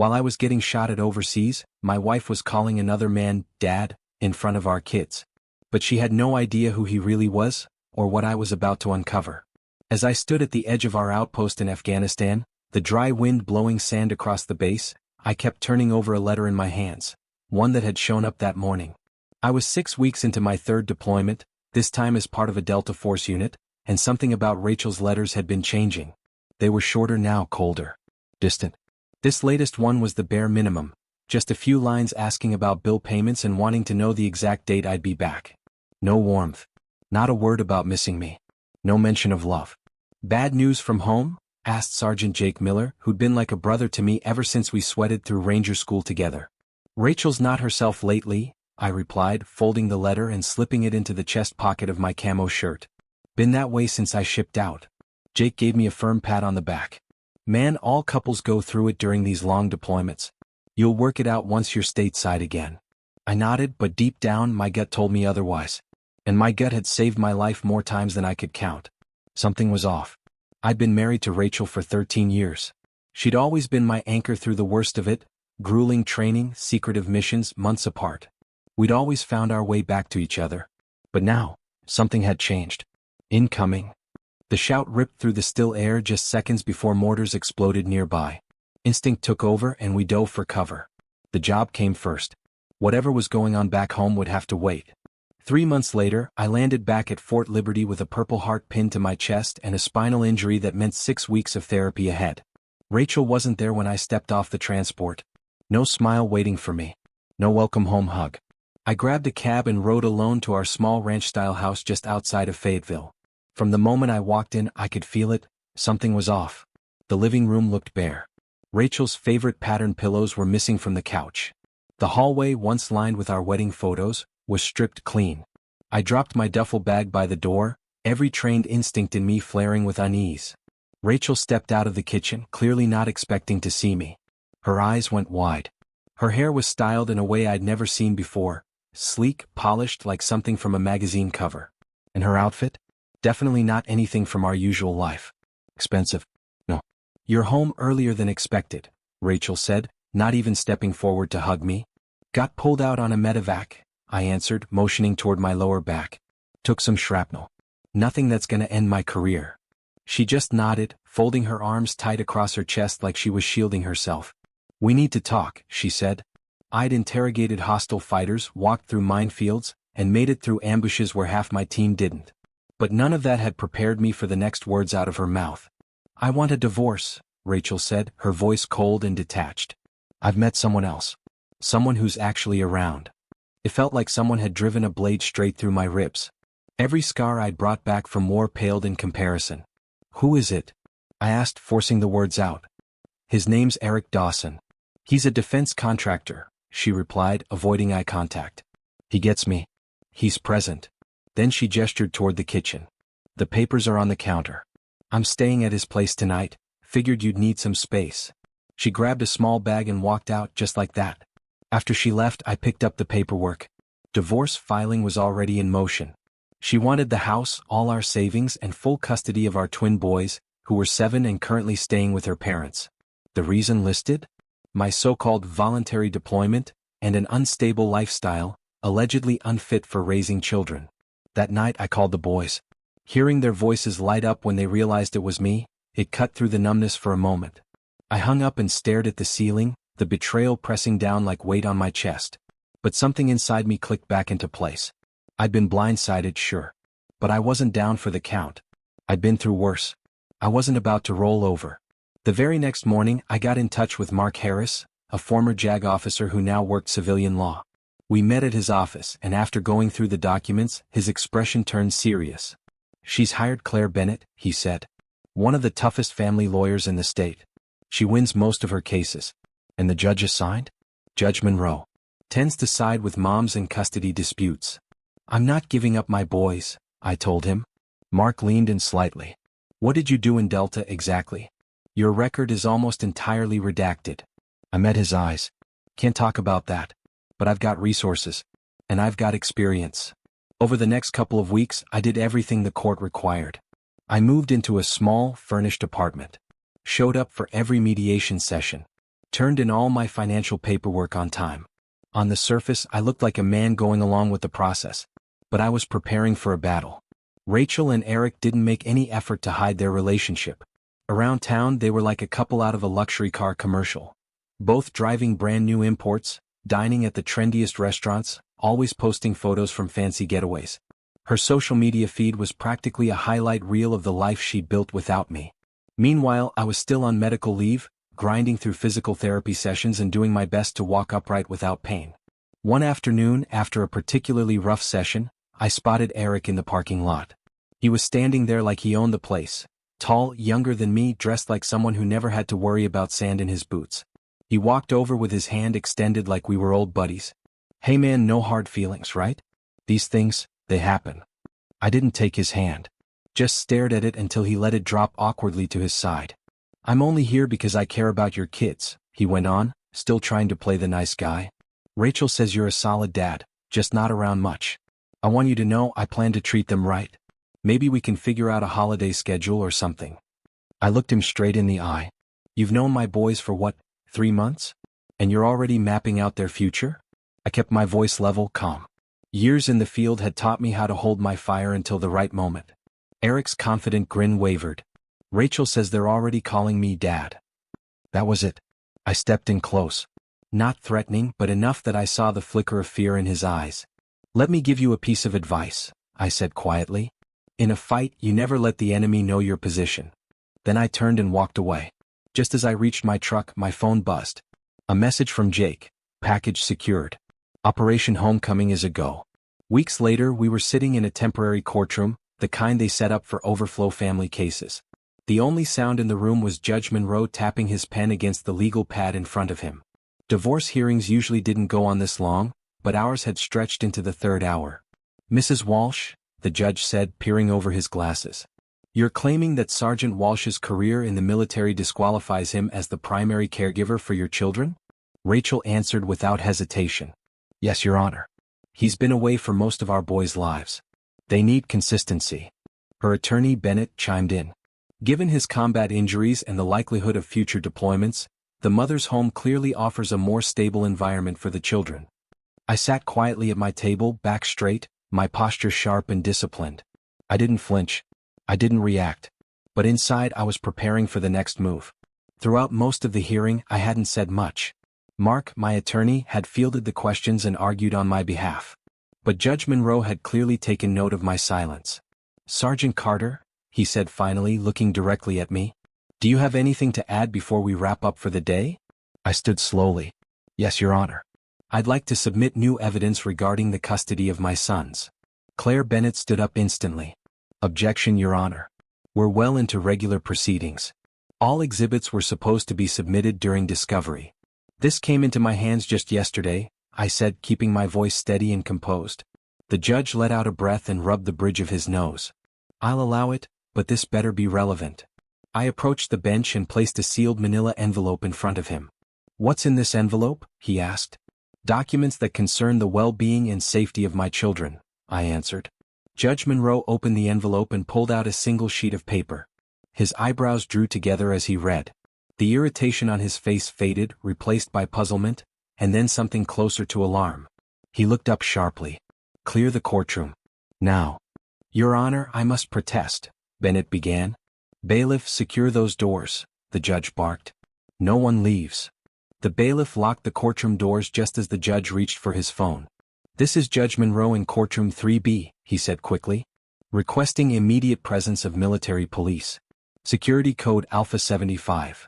While I was getting shot at overseas, my wife was calling another man Dad in front of our kids. But she had no idea who he really was, or what I was about to uncover. As I stood at the edge of our outpost in Afghanistan, the dry wind blowing sand across the base, I kept turning over a letter in my hands, one that had shown up that morning. I was 6 weeks into my third deployment, this time as part of a Delta Force unit, and something about Rachel's letters had been changing. They were shorter now, colder, distant. This latest one was the bare minimum, just a few lines asking about bill payments and wanting to know the exact date I'd be back. No warmth. Not a word about missing me. No mention of love. Bad news from home? Asked Sergeant Jake Miller, who'd been like a brother to me ever since we sweated through Ranger School together. Rachel's not herself lately, I replied, folding the letter and slipping it into the chest pocket of my camo shirt. Been that way since I shipped out. Jake gave me a firm pat on the back. Man, all couples go through it during these long deployments. You'll work it out once you're stateside again. I nodded, but deep down my gut told me otherwise. And my gut had saved my life more times than I could count. Something was off. I'd been married to Rachel for 13 years. She'd always been my anchor through the worst of it, grueling training, secretive missions, months apart. We'd always found our way back to each other. But now, something had changed. Incoming. The shout ripped through the still air just seconds before mortars exploded nearby. Instinct took over and we dove for cover. The job came first. Whatever was going on back home would have to wait. 3 months later, I landed back at Fort Liberty with a Purple Heart pinned to my chest and a spinal injury that meant 6 weeks of therapy ahead. Rachel wasn't there when I stepped off the transport. No smile waiting for me. No welcome home hug. I grabbed a cab and rode alone to our small ranch-style house just outside of Fayetteville. From the moment I walked in, I could feel it. Something was off. The living room looked bare. Rachel's favorite patterned pillows were missing from the couch. The hallway, once lined with our wedding photos, was stripped clean. I dropped my duffel bag by the door, every trained instinct in me flaring with unease. Rachel stepped out of the kitchen, clearly not expecting to see me. Her eyes went wide. Her hair was styled in a way I'd never seen before, sleek, polished like something from a magazine cover. And her outfit? Definitely not anything from our usual life. Expensive? No. You're home earlier than expected, Rachel said, not even stepping forward to hug me. Got pulled out on a medevac, I answered, motioning toward my lower back. Took some shrapnel. Nothing that's gonna end my career. She just nodded, folding her arms tight across her chest like she was shielding herself. We need to talk, she said. I'd interrogated hostile fighters, walked through minefields, and made it through ambushes where half my team didn't. But none of that had prepared me for the next words out of her mouth. I want a divorce, Rachel said, her voice cold and detached. I've met someone else. Someone who's actually around. It felt like someone had driven a blade straight through my ribs. Every scar I'd brought back from war paled in comparison. Who is it? I asked, forcing the words out. His name's Eric Dawson. He's a defense contractor, she replied, avoiding eye contact. He gets me. He's present. Then she gestured toward the kitchen. The papers are on the counter. I'm staying at his place tonight, figured you'd need some space. She grabbed a small bag and walked out just like that. After she left, I picked up the paperwork. Divorce filing was already in motion. She wanted the house, all our savings, and full custody of our twin boys, who were 7 and currently staying with her parents. The reason listed? My so-called voluntary deployment, and an unstable lifestyle, allegedly unfit for raising children. That night I called the boys. Hearing their voices light up when they realized it was me, it cut through the numbness for a moment. I hung up and stared at the ceiling, the betrayal pressing down like weight on my chest. But something inside me clicked back into place. I'd been blindsided, sure. But I wasn't down for the count. I'd been through worse. I wasn't about to roll over. The very next morning, I got in touch with Mark Harris, a former JAG officer who now worked civilian law. We met at his office, and after going through the documents, his expression turned serious. She's hired Claire Bennett, he said. One of the toughest family lawyers in the state. She wins most of her cases. And the judge assigned? Judge Monroe. Tends to side with moms in custody disputes. I'm not giving up my boys, I told him. Mark leaned in slightly. What did you do in Delta exactly? Your record is almost entirely redacted. I met his eyes. Can't talk about that. But I've got resources. And I've got experience. Over the next couple of weeks, I did everything the court required. I moved into a small, furnished apartment. Showed up for every mediation session. Turned in all my financial paperwork on time. On the surface, I looked like a man going along with the process. But I was preparing for a battle. Rachel and Eric didn't make any effort to hide their relationship. Around town, they were like a couple out of a luxury car commercial. Both driving brand new imports, dining at the trendiest restaurants, always posting photos from fancy getaways. Her social media feed was practically a highlight reel of the life she built without me. Meanwhile, I was still on medical leave, grinding through physical therapy sessions and doing my best to walk upright without pain. One afternoon, after a particularly rough session, I spotted Eric in the parking lot. He was standing there like he owned the place, tall, younger than me, dressed like someone who never had to worry about sand in his boots. He walked over with his hand extended like we were old buddies. "Hey man, no hard feelings, right? These things, they happen." I didn't take his hand. Just stared at it until he let it drop awkwardly to his side. "I'm only here because I care about your kids," he went on, still trying to play the nice guy. "Rachel says you're a solid dad, just not around much. I want you to know I plan to treat them right. Maybe we can figure out a holiday schedule or something." I looked him straight in the eye. "You've known my boys for what, 3 months? And you're already mapping out their future?" I kept my voice level, calm. Years in the field had taught me how to hold my fire until the right moment. Eric's confident grin wavered. "Rachel says they're already calling me Dad." That was it. I stepped in close. Not threatening, but enough that I saw the flicker of fear in his eyes. "Let me give you a piece of advice," I said quietly. "In a fight, you never let the enemy know your position." Then I turned and walked away. Just as I reached my truck, my phone buzzed. A message from Jake. "Package secured. Operation Homecoming is a go." Weeks later, we were sitting in a temporary courtroom, the kind they set up for overflow family cases. The only sound in the room was Judge Monroe tapping his pen against the legal pad in front of him. Divorce hearings usually didn't go on this long, but ours had stretched into the 3rd hour. "Mrs. Walsh," the judge said, peering over his glasses. "You're claiming that Sergeant Walsh's career in the military disqualifies him as the primary caregiver for your children?" Rachel answered without hesitation. "Yes, Your Honor. He's been away for most of our boys' lives. They need consistency." Her attorney Bennett chimed in. "Given his combat injuries and the likelihood of future deployments, the mother's home clearly offers a more stable environment for the children." I sat quietly at my table, back straight, my posture sharp and disciplined. I didn't flinch. I didn't react. But inside I was preparing for the next move. Throughout most of the hearing, I hadn't said much. Mark, my attorney, had fielded the questions and argued on my behalf. But Judge Monroe had clearly taken note of my silence. "Sergeant Carter," he said finally, looking directly at me, "do you have anything to add before we wrap up for the day?" I stood slowly. "Yes, Your Honor. I'd like to submit new evidence regarding the custody of my sons." Claire Bennett stood up instantly. "Objection, Your Honor. We're well into regular proceedings. All exhibits were supposed to be submitted during discovery. This came into my hands just yesterday," I said, keeping my voice steady and composed. The judge let out a breath and rubbed the bridge of his nose. "I'll allow it, but this better be relevant." I approached the bench and placed a sealed manila envelope in front of him. "What's in this envelope?" he asked. "Documents that concern the well-being and safety of my children," I answered. Judge Monroe opened the envelope and pulled out a single sheet of paper. His eyebrows drew together as he read. The irritation on his face faded, replaced by puzzlement, and then something closer to alarm. He looked up sharply. "Clear the courtroom. Now." "Your Honor, I must protest," Bennett began. "Bailiff, secure those doors," the judge barked. "No one leaves." The bailiff locked the courtroom doors just as the judge reached for his phone. "This is Judge Monroe in courtroom 3B, he said quickly. "Requesting immediate presence of military police. Security code Alpha 75.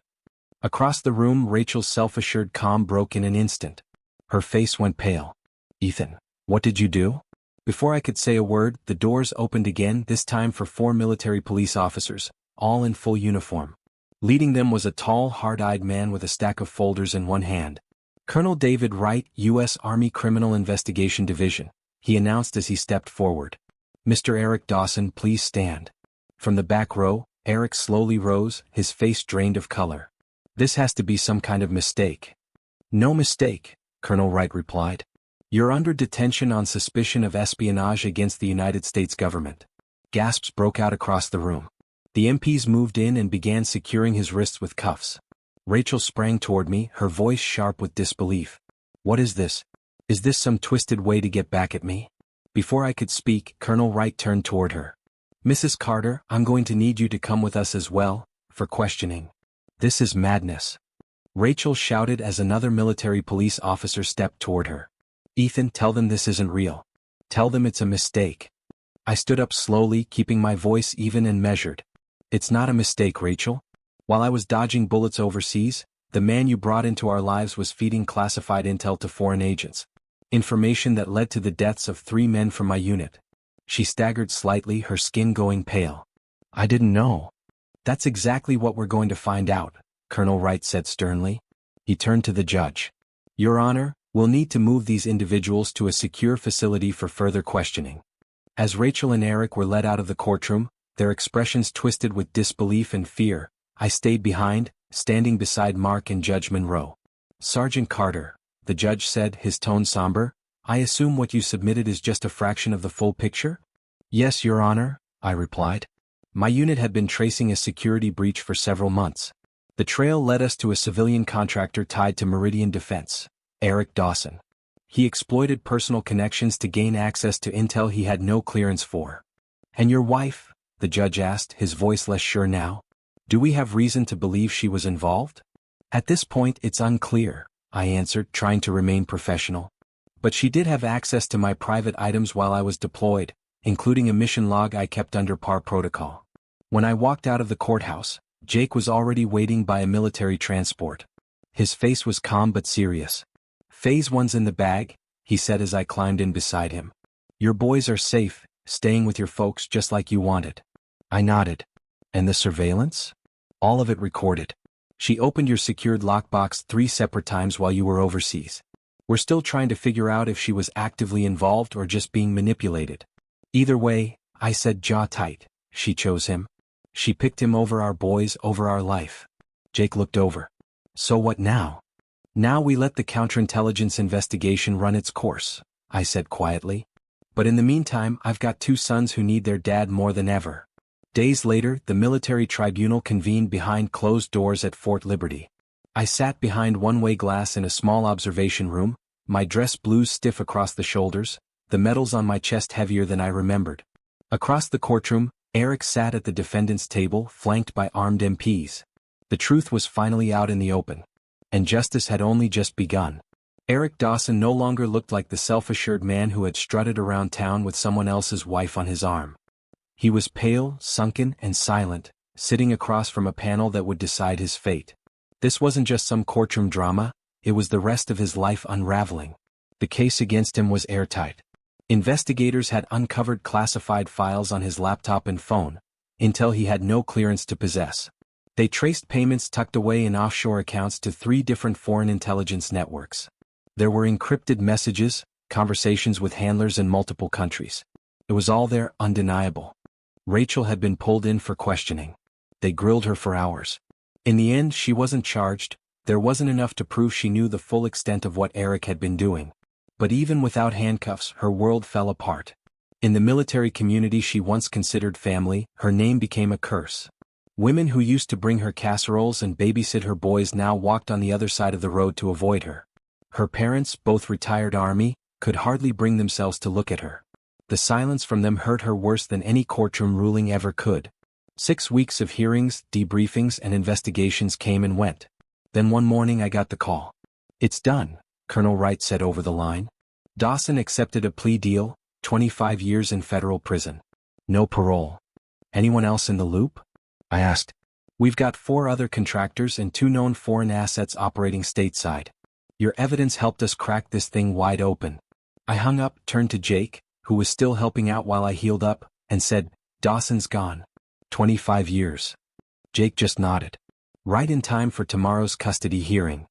Across the room, Rachel's self-assured calm broke in an instant. Her face went pale. "Ethan, what did you do?" Before I could say a word, the doors opened again, this time for 4 military police officers, all in full uniform. Leading them was a tall, hard-eyed man with a stack of folders in one hand. "Colonel David Wright, U.S. Army Criminal Investigation Division," he announced as he stepped forward. "Mr. Eric Dawson, please stand." From the back row, Eric slowly rose, his face drained of color. "This has to be some kind of mistake." "No mistake," Colonel Wright replied. "You're under detention on suspicion of espionage against the United States government." Gasps broke out across the room. The MPs moved in and began securing his wrists with cuffs. Rachel sprang toward me, her voice sharp with disbelief. What is this? Is this some twisted way to get back at me? Before I could speak, Colonel Wright turned toward her. Mrs. Carter, I'm going to need you to come with us as well, for questioning. This is madness. Rachel shouted as another military police officer stepped toward her. Ethan, tell them this isn't real. Tell them it's a mistake. I stood up slowly, keeping my voice even and measured. It's not a mistake, Rachel. While I was dodging bullets overseas, the man you brought into our lives was feeding classified intel to foreign agents. Information that led to the deaths of 3 men from my unit. She staggered slightly, her skin going pale. I didn't know. That's exactly what we're going to find out, Colonel Wright said sternly. He turned to the judge. Your Honor, we'll need to move these individuals to a secure facility for further questioning. As Rachel and Eric were led out of the courtroom, their expressions twisted with disbelief and fear, I stayed behind, standing beside Mark and Judge Monroe. Sergeant Carter, the judge said, his tone somber, I assume what you submitted is just a fraction of the full picture? Yes, Your Honor, I replied. My unit had been tracing a security breach for several months. The trail led us to a civilian contractor tied to Meridian Defense, Eric Dawson. He exploited personal connections to gain access to intel he had no clearance for. And your wife? The judge asked, his voice less sure now. Do we have reason to believe she was involved? At this point it's unclear, I answered, trying to remain professional. But she did have access to my private items while I was deployed, including a mission log I kept under PAR protocol. When I walked out of the courthouse, Jake was already waiting by a military transport. His face was calm but serious. Phase 1's in the bag, he said as I climbed in beside him. Your boys are safe, staying with your folks just like you wanted. I nodded. And the surveillance? All of it recorded. She opened your secured lockbox 3 separate times while you were overseas. We're still trying to figure out if she was actively involved or just being manipulated. Either way, I said, jaw tight, she chose him. She picked him over our boys, over our life. Jake looked over. So what now? Now we let the counterintelligence investigation run its course, I said quietly. But in the meantime, I've got 2 sons who need their dad more than ever. Days later, the military tribunal convened behind closed doors at Fort Liberty. I sat behind one-way glass in a small observation room, my dress blues stiff across the shoulders, the medals on my chest heavier than I remembered. Across the courtroom, Eric sat at the defendant's table, flanked by armed MPs. The truth was finally out in the open. And justice had only just begun. Eric Dawson no longer looked like the self-assured man who had strutted around town with someone else's wife on his arm. He was pale, sunken, and silent, sitting across from a panel that would decide his fate. This wasn't just some courtroom drama, it was the rest of his life unraveling. The case against him was airtight. Investigators had uncovered classified files on his laptop and phone, intel he had no clearance to possess. They traced payments tucked away in offshore accounts to 3 different foreign intelligence networks. There were encrypted messages, conversations with handlers in multiple countries. It was all there, undeniable. Rachel had been pulled in for questioning. They grilled her for hours. In the end, she wasn't charged. There wasn't enough to prove she knew the full extent of what Eric had been doing. But even without handcuffs, her world fell apart. In the military community she once considered family, her name became a curse. Women who used to bring her casseroles and babysit her boys now walked on the other side of the road to avoid her. Her parents, both retired Army, could hardly bring themselves to look at her. The silence from them hurt her worse than any courtroom ruling ever could. 6 weeks of hearings, debriefings, and investigations came and went. Then one morning I got the call. It's done, Colonel Wright said over the line. Dawson accepted a plea deal, 25 years in federal prison. No parole. Anyone else in the loop? I asked. We've got 4 other contractors and 2 known foreign assets operating stateside. Your evidence helped us crack this thing wide open. I hung up, turned to Jake, who was still helping out while I healed up, and said, Dawson's gone. 25 years. Jake just nodded. Right in time for tomorrow's custody hearing.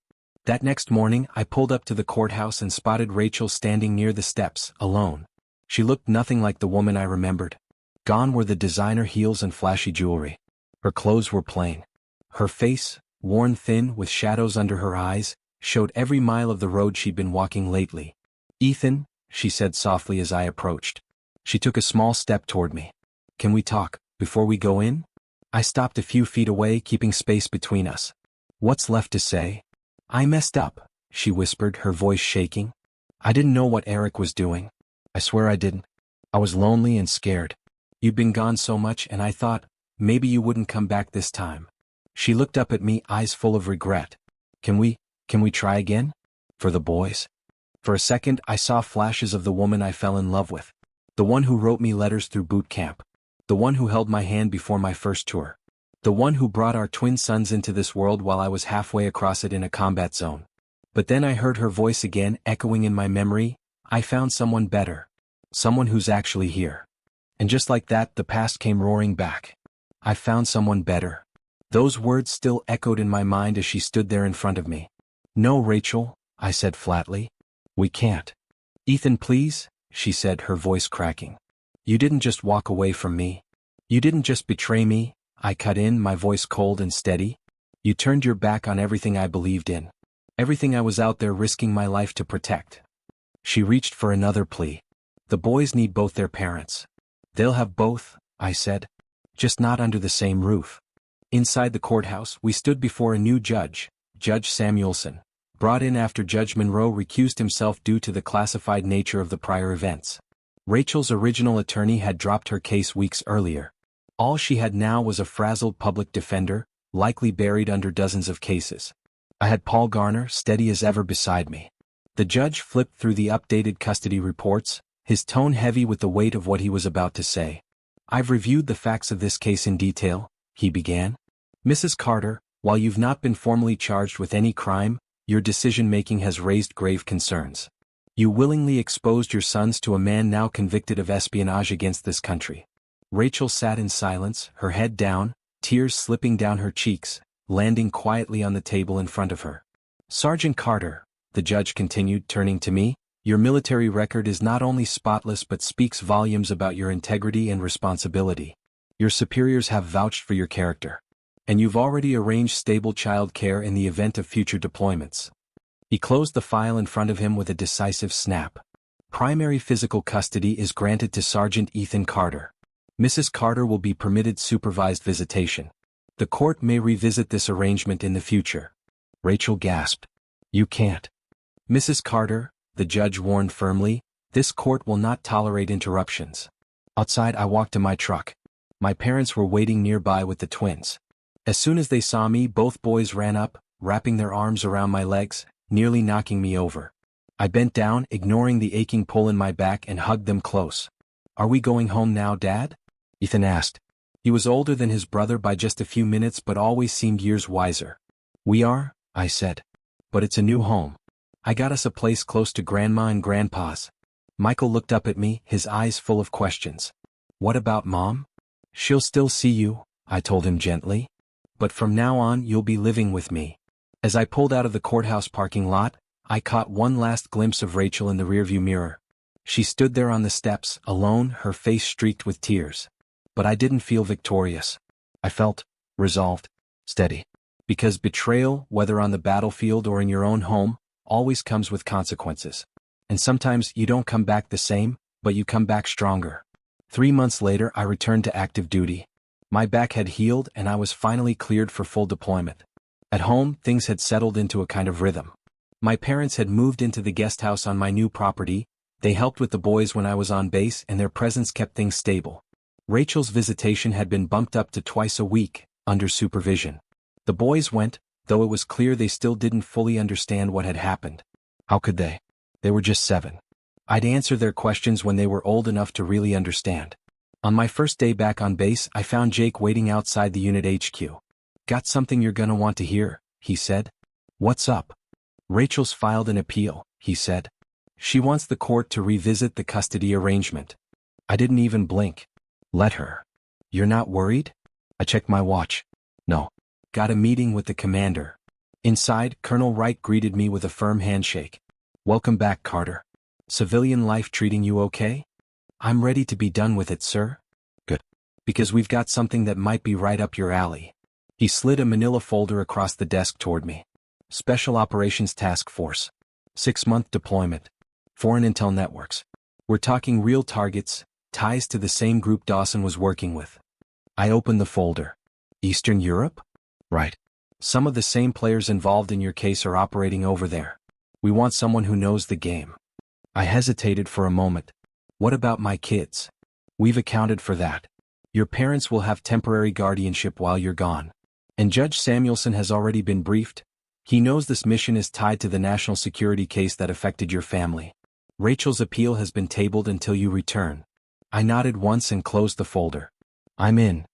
That next morning, I pulled up to the courthouse and spotted Rachel standing near the steps, alone. She looked nothing like the woman I remembered. Gone were the designer heels and flashy jewelry. Her clothes were plain. Her face, worn thin with shadows under her eyes, showed every mile of the road she'd been walking lately. Ethan, she said softly as I approached. She took a small step toward me. Can we talk, before we go in? I stopped a few feet away, keeping space between us. What's left to say? I messed up, she whispered, her voice shaking. I didn't know what Eric was doing. I swear I didn't. I was lonely and scared. You'd been gone so much and I thought, maybe you wouldn't come back this time. She looked up at me, eyes full of regret. Can we try again? For the boys? For a second I saw flashes of the woman I fell in love with. The one who wrote me letters through boot camp. The one who held my hand before my first tour. The one who brought our twin sons into this world while I was halfway across it in a combat zone. But then I heard her voice again, echoing in my memory. I found someone better. Someone who's actually here. And just like that, the past came roaring back. I found someone better. Those words still echoed in my mind as she stood there in front of me. No, Rachel, I said flatly. We can't. Ethan, please, she said, her voice cracking. You didn't just walk away from me. You didn't just betray me, I cut in, my voice cold and steady. You turned your back on everything I believed in. Everything I was out there risking my life to protect. She reached for another plea. The boys need both their parents. They'll have both, I said. Just not under the same roof. Inside the courthouse, we stood before a new judge, Judge Samuelson, brought in after Judge Monroe recused himself due to the classified nature of the prior events. Rachel's original attorney had dropped her case weeks earlier. All she had now was a frazzled public defender, likely buried under dozens of cases. I had Paul Garner, steady as ever, beside me. The judge flipped through the updated custody reports, his tone heavy with the weight of what he was about to say. I've reviewed the facts of this case in detail, he began. Mrs. Carter, while you've not been formally charged with any crime, your decision-making has raised grave concerns. You willingly exposed your sons to a man now convicted of espionage against this country. Rachel sat in silence, her head down, tears slipping down her cheeks, landing quietly on the table in front of her. Sergeant Carter, the judge continued, turning to me, your military record is not only spotless but speaks volumes about your integrity and responsibility. Your superiors have vouched for your character. And you've already arranged stable child care in the event of future deployments. He closed the file in front of him with a decisive snap. Primary physical custody is granted to Sergeant Ethan Carter. Mrs. Carter will be permitted supervised visitation. The court may revisit this arrangement in the future. Rachel gasped. You can't. Mrs. Carter, the judge warned firmly, this court will not tolerate interruptions. Outside I walked to my truck. My parents were waiting nearby with the twins. As soon as they saw me, both boys ran up, wrapping their arms around my legs, nearly knocking me over. I bent down, ignoring the aching pull in my back, and hugged them close. Are we going home now, Dad? Ethan asked. He was older than his brother by just a few minutes but always seemed years wiser. We are, I said. But it's a new home. I got us a place close to Grandma and Grandpa's. Michael looked up at me, his eyes full of questions. What about Mom? She'll still see you, I told him gently. But from now on you'll be living with me. As I pulled out of the courthouse parking lot, I caught one last glimpse of Rachel in the rearview mirror. She stood there on the steps, alone, her face streaked with tears. But I didn't feel victorious. I felt resolved, steady. Because betrayal, whether on the battlefield or in your own home, always comes with consequences. And sometimes you don't come back the same, but you come back stronger. 3 months later I returned to active duty. My back had healed and I was finally cleared for full deployment. At home, things had settled into a kind of rhythm. My parents had moved into the guest house on my new property, they helped with the boys when I was on base and their presence kept things stable. Rachel's visitation had been bumped up to twice a week, under supervision. The boys went, though it was clear they still didn't fully understand what had happened. How could they? They were just 7. I'd answer their questions when they were old enough to really understand. On my first day back on base, I found Jake waiting outside the unit HQ. Got something you're gonna want to hear, he said. What's up? Rachel's filed an appeal, he said. She wants the court to revisit the custody arrangement. I didn't even blink. Let her. You're not worried? I checked my watch. No. Got a meeting with the commander. Inside, Colonel Wright greeted me with a firm handshake. Welcome back, Carter. Civilian life treating you okay? I'm ready to be done with it, sir. Good. Because we've got something that might be right up your alley. He slid a manila folder across the desk toward me. Special Operations Task Force. 6-month deployment. Foreign intel networks. We're talking real targets, ties to the same group Dawson was working with. I opened the folder. Eastern Europe? Right. Some of the same players involved in your case are operating over there. We want someone who knows the game." I hesitated for a moment. "What about my kids?" "We've accounted for that. Your parents will have temporary guardianship while you're gone. And Judge Samuelson has already been briefed. He knows this mission is tied to the national security case that affected your family. Rachel's appeal has been tabled until you return." I nodded once and closed the folder. "I'm in."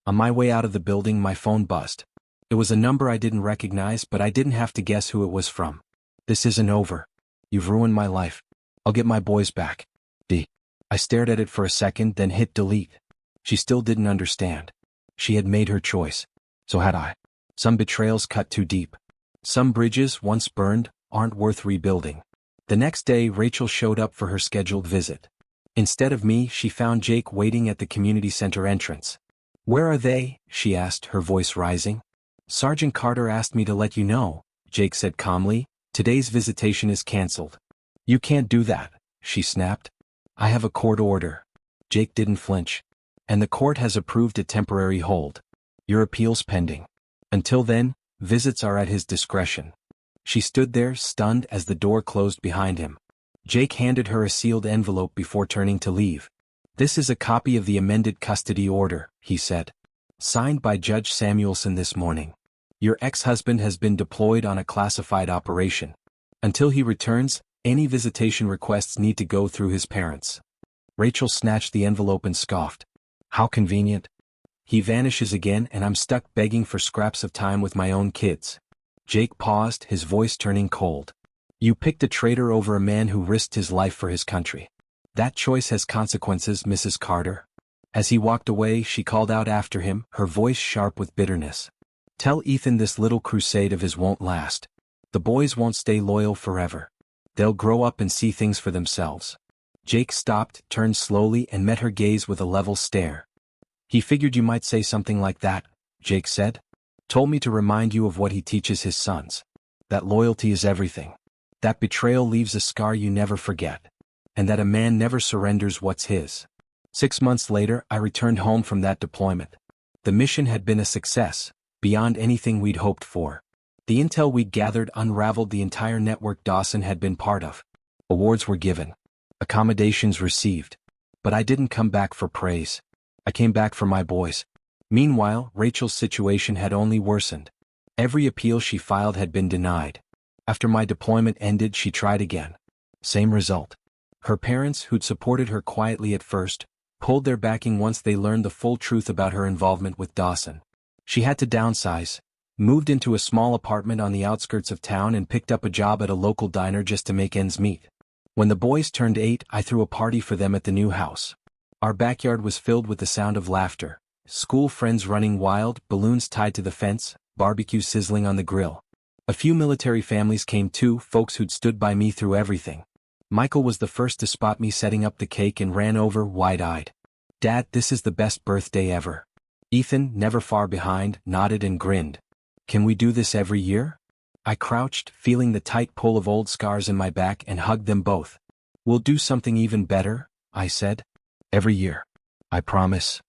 On my way out of the building, my phone buzzed. It was a number I didn't recognize, but I didn't have to guess who it was from. "This isn't over. You've ruined my life. I'll get my boys back. D." I stared at it for a second, then hit delete. She still didn't understand. She had made her choice. So had I. Some betrayals cut too deep. Some bridges, once burned, aren't worth rebuilding. The next day, Rachel showed up for her scheduled visit. Instead of me, she found Jake waiting at the community center entrance. "Where are they?" she asked, her voice rising. "Sergeant Carter asked me to let you know," Jake said calmly. "Today's visitation is canceled." "You can't do that," she snapped. "I have a court order." Jake didn't flinch. "And the court has approved a temporary hold. Your appeal's pending. Until then, visits are at his discretion." She stood there, stunned, as the door closed behind him. Jake handed her a sealed envelope before turning to leave. "This is a copy of the amended custody order," he said. "Signed by Judge Samuelson this morning. Your ex-husband has been deployed on a classified operation. Until he returns, any visitation requests need to go through his parents." Rachel snatched the envelope and scoffed. "How convenient. He vanishes again and I'm stuck begging for scraps of time with my own kids." Jake paused, his voice turning cold. "You picked a traitor over a man who risked his life for his country. That choice has consequences, Mrs. Carter." As he walked away, she called out after him, her voice sharp with bitterness. "Tell Ethan this little crusade of his won't last. The boys won't stay loyal forever. They'll grow up and see things for themselves." Jake stopped, turned slowly, and met her gaze with a level stare. "He figured you might say something like that," Jake said. "Told me to remind you of what he teaches his sons. That loyalty is everything. That betrayal leaves a scar you never forget. And that a man never surrenders what's his." 6 months later, I returned home from that deployment. The mission had been a success, beyond anything we'd hoped for. The intel we'd gathered unraveled the entire network Dawson had been part of. Awards were given. Accommodations received. But I didn't come back for praise. I came back for my boys. Meanwhile, Rachel's situation had only worsened. Every appeal she filed had been denied. After my deployment ended, she tried again. Same result. Her parents, who'd supported her quietly at first, pulled their backing once they learned the full truth about her involvement with Dawson. She had to downsize, moved into a small apartment on the outskirts of town, and picked up a job at a local diner just to make ends meet. When the boys turned 8, I threw a party for them at the new house. Our backyard was filled with the sound of laughter, school friends running wild, balloons tied to the fence, barbecue sizzling on the grill. A few military families came too, folks who'd stood by me through everything. Michael was the first to spot me setting up the cake and ran over, wide-eyed. "Dad, this is the best birthday ever." Ethan, never far behind, nodded and grinned. "Can we do this every year?" I crouched, feeling the tight pull of old scars in my back, and hugged them both. "We'll do something even better," I said. "Every year. I promise."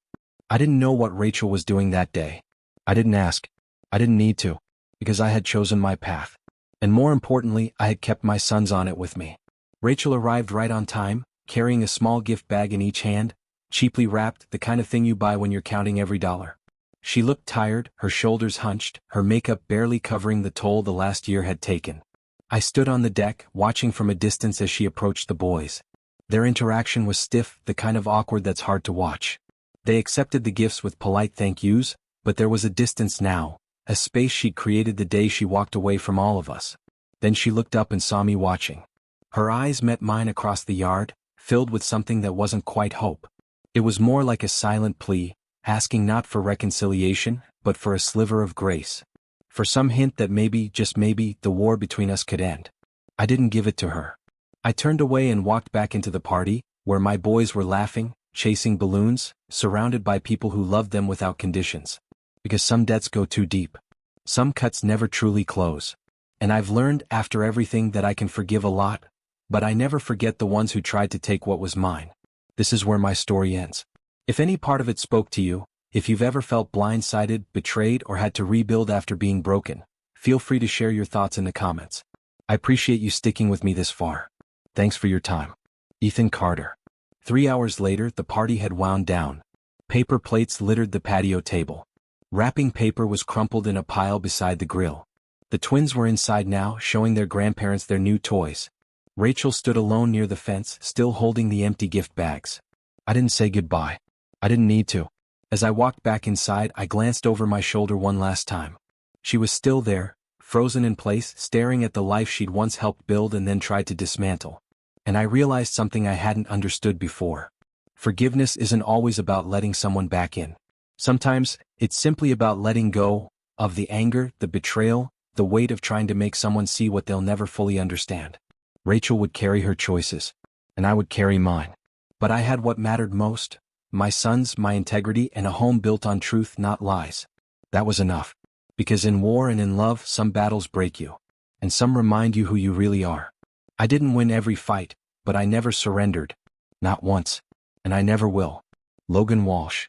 I didn't know what Rachel was doing that day. I didn't ask. I didn't need to, because I had chosen my path. And more importantly, I had kept my sons on it with me. Rachel arrived right on time, carrying a small gift bag in each hand, cheaply wrapped, the kind of thing you buy when you're counting every dollar. She looked tired, her shoulders hunched, her makeup barely covering the toll the last year had taken. I stood on the deck, watching from a distance as she approached the boys. Their interaction was stiff, the kind of awkward that's hard to watch. They accepted the gifts with polite thank yous, but there was a distance now, a space she'd created the day she walked away from all of us. Then she looked up and saw me watching. Her eyes met mine across the yard, filled with something that wasn't quite hope. It was more like a silent plea, asking not for reconciliation, but for a sliver of grace. For some hint that maybe, just maybe, the war between us could end. I didn't give it to her. I turned away and walked back into the party, where my boys were laughing, chasing balloons, surrounded by people who loved them without conditions. Because some debts go too deep. Some cuts never truly close. And I've learned after everything that I can forgive a lot, but I never forget the ones who tried to take what was mine. This is where my story ends. If any part of it spoke to you, If you've ever felt blindsided, betrayed, or had to rebuild after being broken, feel free to share your thoughts in the comments. I appreciate you sticking with me this far. Thanks for your time. Ethan Carter. 3 hours later, the party had wound down. Paper plates littered the patio table. Wrapping paper was crumpled in a pile beside the grill. The twins were inside now, showing their grandparents their new toys. Rachel stood alone near the fence, still holding the empty gift bags. I didn't say goodbye. I didn't need to. As I walked back inside, I glanced over my shoulder one last time. She was still there, frozen in place, staring at the life she'd once helped build and then tried to dismantle. And I realized something I hadn't understood before. Forgiveness isn't always about letting someone back in. Sometimes, it's simply about letting go of the anger, the betrayal, the weight of trying to make someone see what they'll never fully understand. Rachel would carry her choices, and I would carry mine. But I had what mattered most: my sons, my integrity, and a home built on truth, not lies. That was enough. Because in war and in love, some battles break you, and some remind you who you really are. I didn't win every fight, but I never surrendered. Not once. And I never will. Logan Walsh.